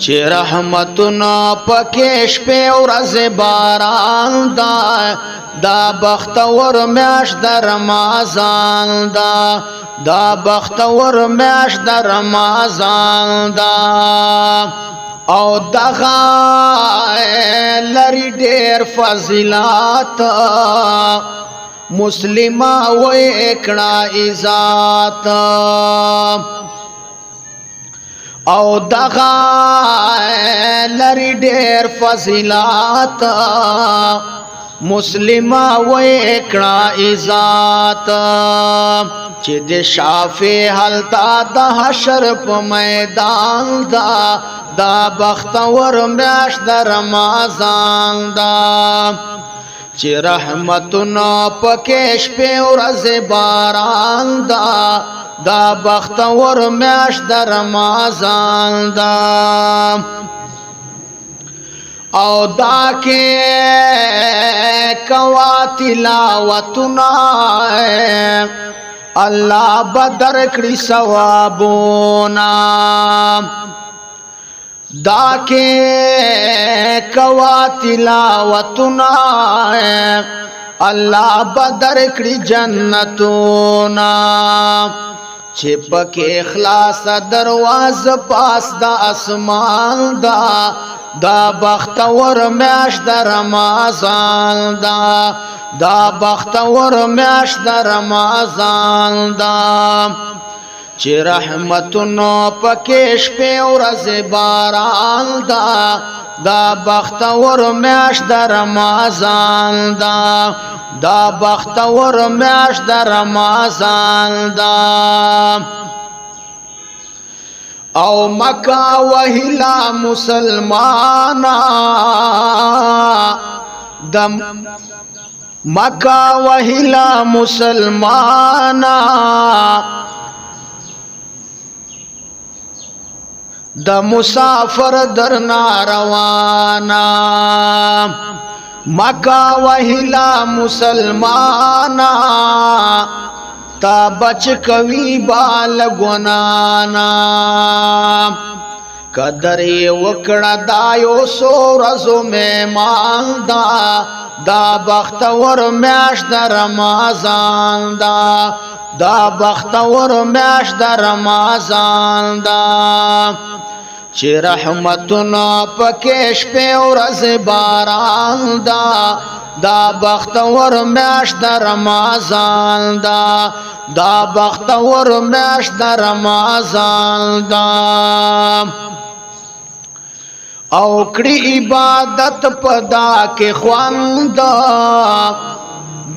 چې رحمتونه پکې شپې ورځ باران دا دا بختور میاشت د رمضان دا بختور میاشت د رمضان دا او دغه لري ډېر فضیلات مسلمه وې کړه عزت او دغه لري ډېر فضیلات مسلمه وې کړه عزت چې د شافع حالتا د حشر په میدان دا بختور میاشت د رمضان دا چې رحمتونه پکې شپې ورځ باران دا بختور میاشت د رمضان دا او دا کې کوا تلاوتنا الله بدر کړی ثوابونه دا کې کوا تلاوتنا الله بدر کړی جنتونه چې پکې اخلاص دروازه پاس د اسمان دا بختور میاشت د رمضان دا بختور میاشت د رمضان دا چې رحمتونو پکې شپې ورځ باران دا بختور میاشت د رمضان دا بختور میاشت د رمضان دا او مکه وهلا مسلمانا دم مکه وهلا مسلمانا د مسافر درنا روانا مکه وهلا مسلمانا تا بچ کوي بال ګنانا قدر وکړه دایو سو رزو مهمان دا بختور میاشت د رمضان دا بختور میاشت د رمضان دا چې رحمتونه پکې شپې ورځ باران دا بختور میاشت د رمضان دا بختور میاشت د رمضان دا او کړي عبادت پدا کې خواند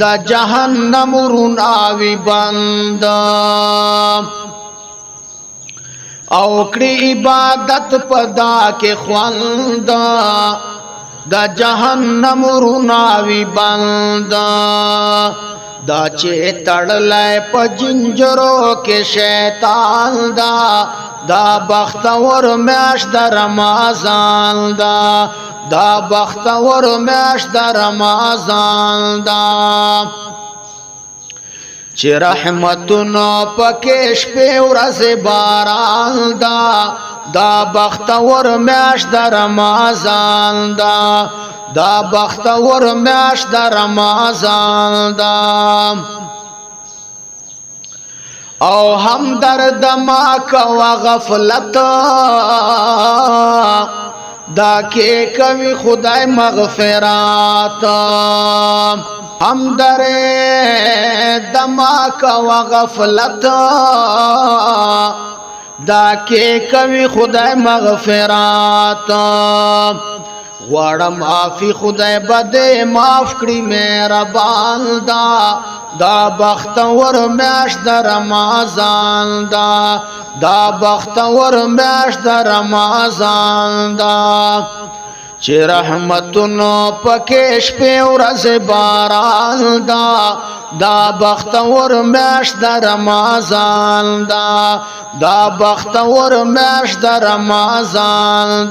د جهنم روناوي بند او کړي عبادت پدا کې خواند د جهنم روناوي بند دا چې تړلای په جنجرو کې شیطان دا بختور میاشت د رمضان دا بختور میاشت د رمضان دا چې رحمتونو پکې شپې ورځ باران دا بختور میاشت د رمضان دا بختور میاشت د رمضان دا او هم درد ما کوا غفلت دا کې کوي خدای مغفرات هم درد ما کوا غفلت دا کې کوي خدای مغفرات غواړم عافی خدای بده معاف کړي مهربان دا بختور میاشت د رمضان دا بختور میاشت د رمضان چې رحمتونو پکې شپې ورځ باران دا بختور میاشت د رمضان دا بختور میاشت د رمضان